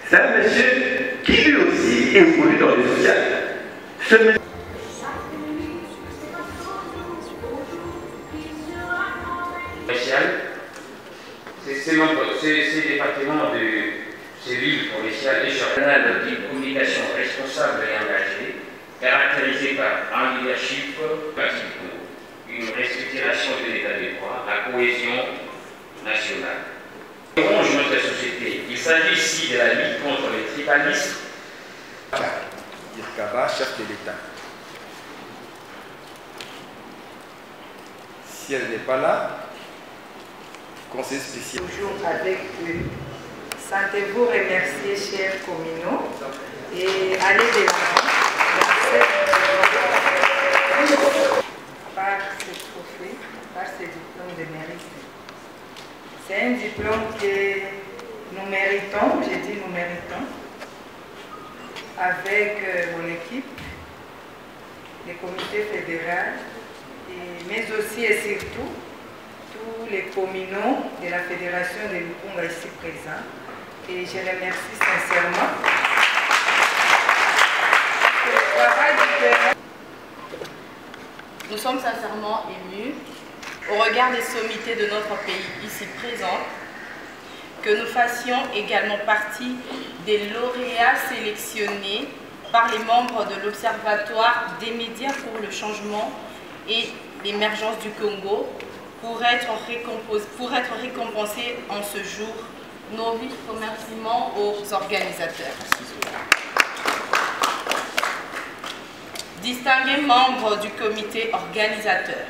C'est un monsieur qui lui aussi évolue dans le social. Ce monsieur... Ces départements de cellules provinciales et canal d'une communication responsable et engagée, caractérisée par un leadership pratique, une restructuration de l'état de droit, la cohésion nationale. Ronge notre société. Il s'agit ici de la lutte contre le tribalisme. Irkaba, chef de l'État. Si elle n'est pas là, conseil spécial. Toujours avec eux. Sentez-vous remercier, chers communaux, et allez de l'avant par ce trophée, par ce diplôme de mérite. C'est un diplôme que nous méritons, j'ai dit nous méritons, avec mon équipe, le comité fédéral, mais aussi et surtout tous les communaux de la Fédération de Lukunga ici présents. Et je les remercie sincèrement. Nous sommes sincèrement émus au regard des sommités de notre pays ici présents, que nous fassions également partie des lauréats sélectionnés par les membres de l'Observatoire des médias pour le changement et l'émergence du Congo pour être récompensés en ce jour. Nos vifs remerciements aux organisateurs. Distingués membres du comité organisateur,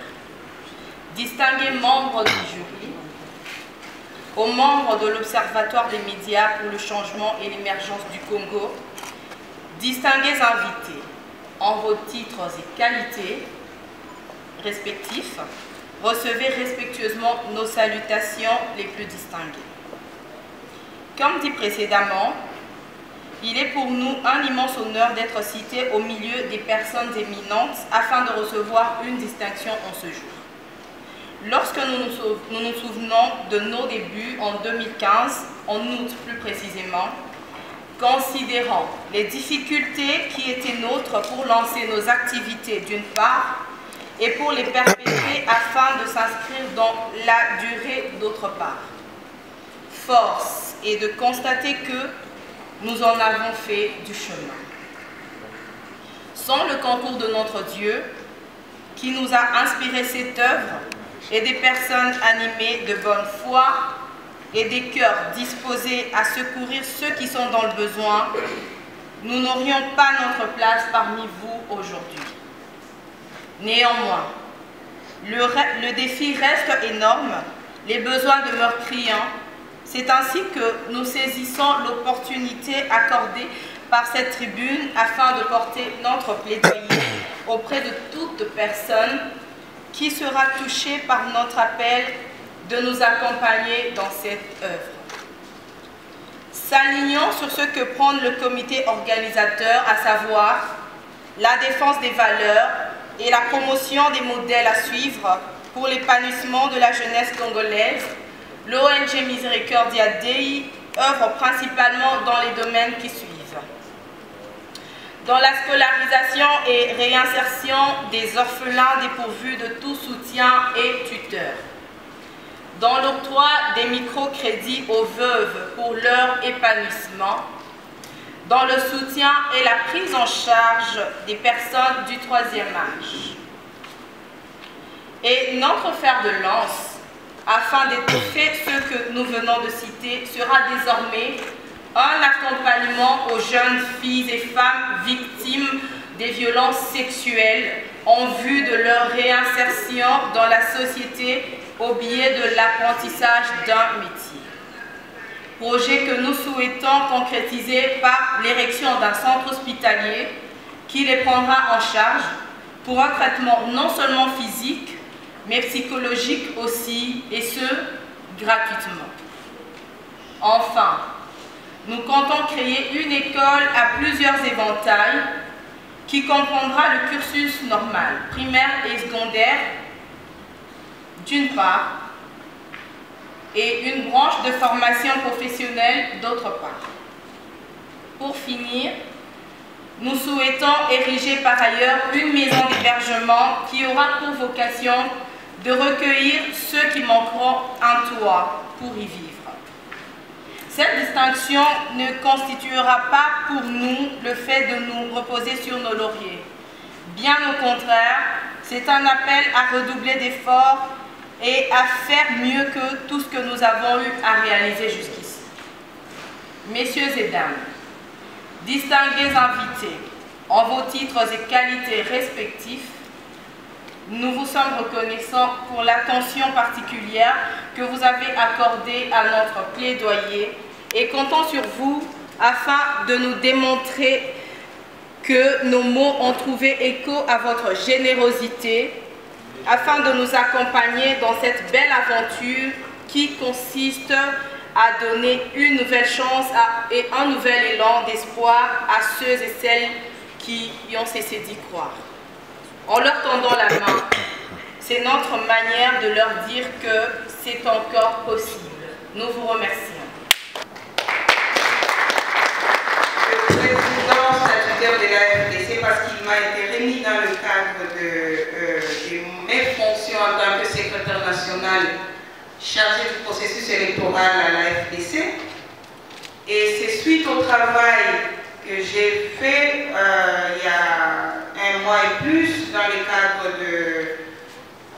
distingués membres du jury, aux membres de l'Observatoire des médias pour le changement et l'émergence du Congo, distingués invités en vos titres et qualités respectifs, recevez respectueusement nos salutations les plus distinguées. Comme dit précédemment, il est pour nous un immense honneur d'être cité au milieu des personnes éminentes afin de recevoir une distinction en ce jour. Lorsque nous nous souvenons de nos débuts en 2015, en août plus précisément, considérant les difficultés qui étaient nôtres pour lancer nos activités d'une part et pour les perpétuer afin de s'inscrire dans la durée d'autre part. Force est de constater que nous en avons fait du chemin. Sans le concours de notre Dieu, qui nous a inspiré cette œuvre, et des personnes animées de bonne foi, et des cœurs disposés à secourir ceux qui sont dans le besoin, nous n'aurions pas notre place parmi vous aujourd'hui. Néanmoins, le défi reste énorme, les besoins demeurent criants. C'est ainsi que nous saisissons l'opportunité accordée par cette tribune afin de porter notre plaidoyer auprès de toute personne qui sera touchée par notre appel de nous accompagner dans cette œuvre. S'alignant sur ce que prend le comité organisateur, à savoir la défense des valeurs et la promotion des modèles à suivre pour l'épanouissement de la jeunesse congolaise, l'ONG Misericordia Dei œuvre principalement dans les domaines qui suivent. Dans la scolarisation et réinsertion des orphelins dépourvus de tout soutien et tuteur. Dans l'octroi des microcrédits aux veuves pour leur épanouissement. Dans le soutien et la prise en charge des personnes du troisième âge. Et notre fer de lance, afin d'étouffer ce que nous venons de citer, sera désormais un accompagnement aux jeunes filles et femmes victimes des violences sexuelles en vue de leur réinsertion dans la société au biais de l'apprentissage d'un métier. Projet que nous souhaitons concrétiser par l'érection d'un centre hospitalier qui les prendra en charge pour un traitement non seulement physique, mais psychologique aussi, et ce, gratuitement. Enfin, nous comptons créer une école à plusieurs éventails qui comprendra le cursus normal, primaire et secondaire, d'une part, et une branche de formation professionnelle d'autre part. Pour finir, nous souhaitons ériger par ailleurs une maison d'hébergement qui aura pour vocation de recueillir ceux qui manqueront un toit pour y vivre. Cette distinction ne constituera pas pour nous le fait de nous reposer sur nos lauriers. Bien au contraire, c'est un appel à redoubler d'efforts et à faire mieux que tout ce que nous avons eu à réaliser jusqu'ici. Messieurs et dames, distingués invités, en vos titres et qualités respectifs, nous vous sommes reconnaissants pour l'attention particulière que vous avez accordée à notre plaidoyer et comptons sur vous afin de nous démontrer que nos mots ont trouvé écho à votre générosité, afin de nous accompagner dans cette belle aventure qui consiste à donner une nouvelle chance et un nouvel élan d'espoir à ceux et celles qui y ont cessé d'y croire. En leur tendant la main, c'est notre manière de leur dire que c'est encore possible. Nous vous remercions. Le président statutaire de la FDC, parce qu'il m'a été remis dans le cadre de mes fonctions en tant que secrétaire national chargé du processus électoral à la FDC. Et c'est suite au travail que j'ai fait il y a un mois et plus dans le cadre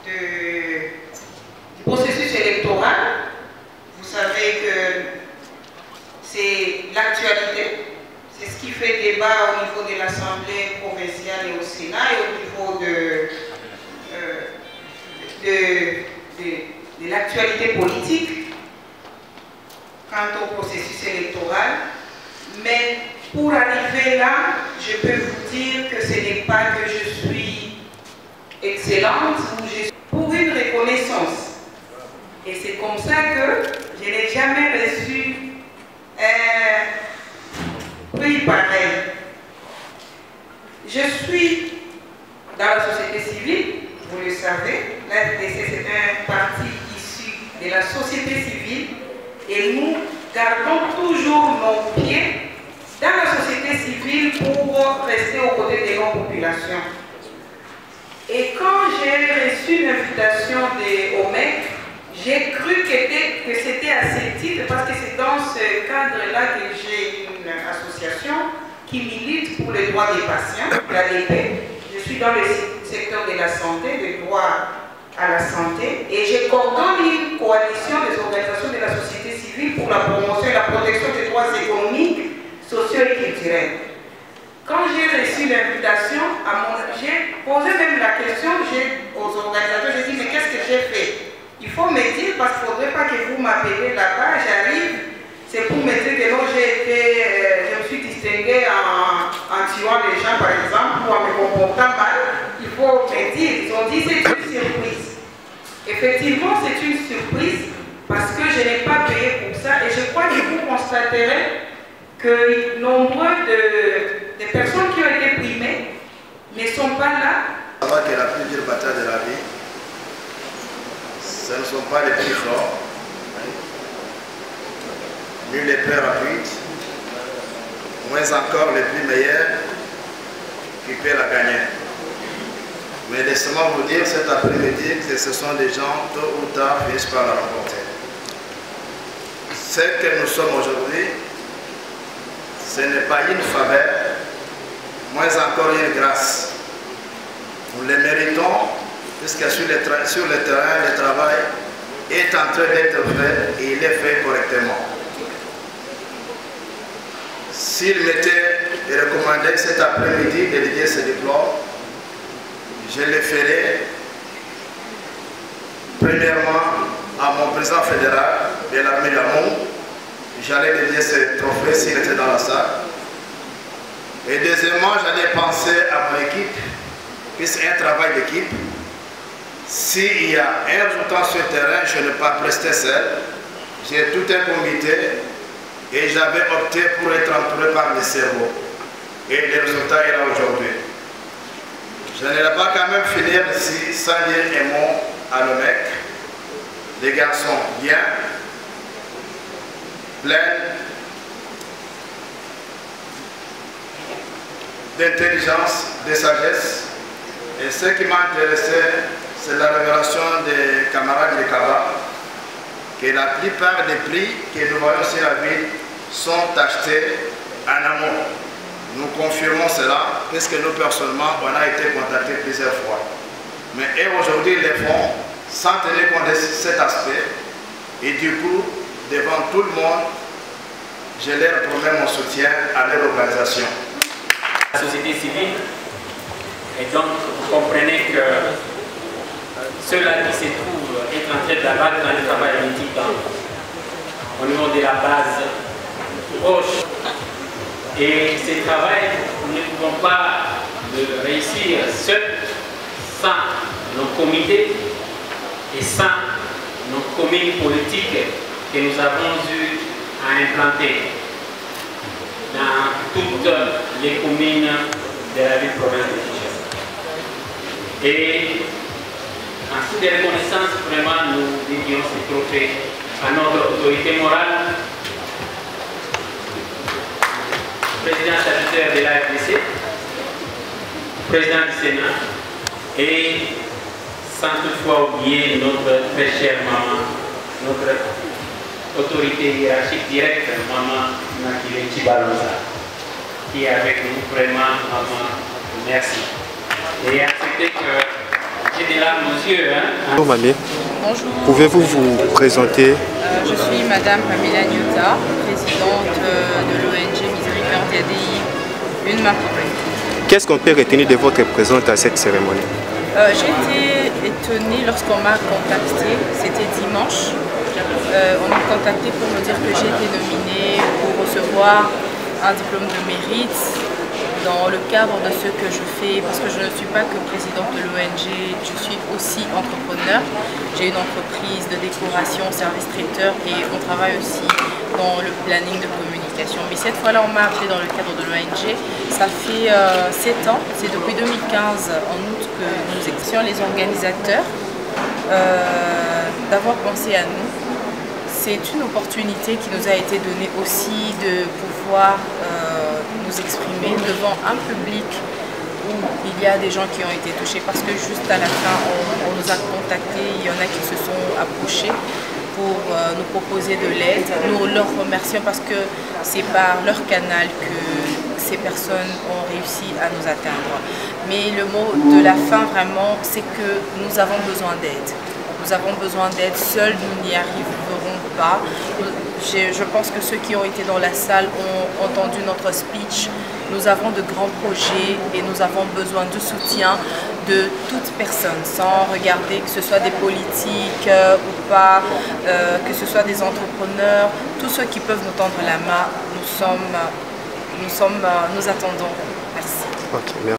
du processus électoral. Vous savez que c'est l'actualité, c'est ce qui fait débat au niveau de l'Assemblée provinciale et au Sénat et au niveau de l'actualité politique quant au processus électoral. Mais pour arriver là, je peux vous dire que ce n'est pas que je suis excellente, ou je suis pour une reconnaissance. Et c'est comme ça que je n'ai jamais reçu un prix pareil. Je suis dans la société civile, vous le savez, la FDC c'est un parti issu de la société civile et nous gardons toujours nos pieds dans la société civile pour rester aux côtés des non-populations. Et quand j'ai reçu l'invitation des OMEC, j'ai cru que c'était à ce titre, parce que c'est dans ce cadre-là que j'ai une association qui milite pour les droits des patients, l'ADP. Je suis dans le secteur de la santé, des droits à la santé, et je coordonne une coalition des organisations de la société civile pour la promotion et la protection des droits économiques, sociaux et culturels. Quand j'ai reçu l'invitation, j'ai posé même la question aux organisateurs, j'ai dit mais qu'est-ce que j'ai fait? Il faut me dire, parce qu'il ne faudrait pas que vous m'appeliez là-bas, j'arrive, c'est pour me dire que non, je me suis distinguée en tuant les gens par exemple, ou en me comportant mal. Il faut me dire, ils ont dit c'est une surprise. Effectivement, c'est une surprise parce que je n'ai pas payé pour ça et je crois que vous constaterez que nombreux de personnes qui ont été primées ne sont pas là. Avant que la plus dure bataille de la vie, ce ne sont pas les plus forts, ni les plus rapides, moins encore les plus meilleurs qui peuvent la gagner. Mais laissez-moi vous dire cet après-midi que ce sont des gens, tôt ou tard, finissent par la remporter. Ce que nous sommes aujourd'hui, ce n'est pas une faveur, moins encore une grâce. Nous les méritons, puisque sur le terrain, le travail est en train d'être fait et il est fait correctement. S'il m'était recommandé cet après-midi de dédier ce diplôme, je le ferai premièrement à mon président fédéral de l'armée d'Amont. J'allais dédier ce trophée s'il était dans la salle. Et deuxièmement, j'allais penser à mon équipe, puisque c'est un travail d'équipe. S'il y a un résultat sur le terrain, je ne vais pas rester seul. J'ai tout un comité et j'avais opté pour être entouré par le cerveau. Et le résultat est là aujourd'hui. Je ne vais pas quand même finir ici sans dire un mot à l'OMEC. Les garçons, bien. pleine d'intelligence, de sagesse. Et ce qui m'a intéressé, c'est la révélation des camarades de Kaba, que la plupart des prix que nous voyons sur la ville sont achetés en amont. Nous confirmons cela, puisque nous personnellement, on a été contactés plusieurs fois. Mais aujourd'hui, ils les font sans tenir compte de cet aspect. Et du coup, devant tout le monde, je leur promets mon soutien à leur organisation. La société civile, et donc vous comprenez que ceux-là qui se trouvent être en train d'abattre dans le travail politique au niveau de la base proche. Et ce travail, nous ne pouvons pas le réussir seuls, sans nos comités et sans nos communes politiques que nous avons eu à implanter dans toutes les communes de la ville province de Kinshasa. Et en toute reconnaissance, vraiment, nous dédions ce trophée à notre autorité morale, président statutaire de l'AFDC, président du Sénat, et sans toutefois oublier notre très chère maman, notre autorité hiérarchique directe, maman Nakile Chibalonza, qui est avec nous. Vraiment, maman, merci. Et acceptez que j'ai des larmes aux yeux. Bonjour Mamie. Bonjour. Pouvez-vous vous présenter? Je suis Madame Pamela Nyota, présidente de l'ONG Miséricorde ADI, une marque. Qu'est-ce qu'on peut retenir de votre présence à cette cérémonie? J'ai été étonnée lorsqu'on m'a contacté, c'était dimanche. On m'a contacté pour me dire que j'ai été nominée pour recevoir un diplôme de mérite dans le cadre de ce que je fais, parce que je ne suis pas que présidente de l'ONG, je suis aussi entrepreneur. J'ai une entreprise de décoration, service traiteur, et on travaille aussi dans le planning de communication. Mais cette fois-là, on m'a appelé dans le cadre de l'ONG. Ça fait 7 ans, c'est depuis 2015, en août, que nous étions les organisateurs d'avoir pensé à nous. C'est une opportunité qui nous a été donnée aussi de pouvoir nous exprimer devant un public où il y a des gens qui ont été touchés, parce que juste à la fin, on nous a contactés, il y en a qui se sont approchés pour nous proposer de l'aide. Nous leur remercions parce que c'est par leur canal que ces personnes ont réussi à nous atteindre. Mais le mot de la fin, vraiment, c'est que nous avons besoin d'aide. Nous avons besoin d'aide, seuls nous n'y arriverons pas. Je pense que ceux qui ont été dans la salle ont entendu notre speech. Nous avons de grands projets et nous avons besoin de soutien de toute personne, sans regarder que ce soit des politiques ou pas, que ce soit des entrepreneurs, tous ceux qui peuvent nous tendre la main, nous attendons. Merci. Okay, merci.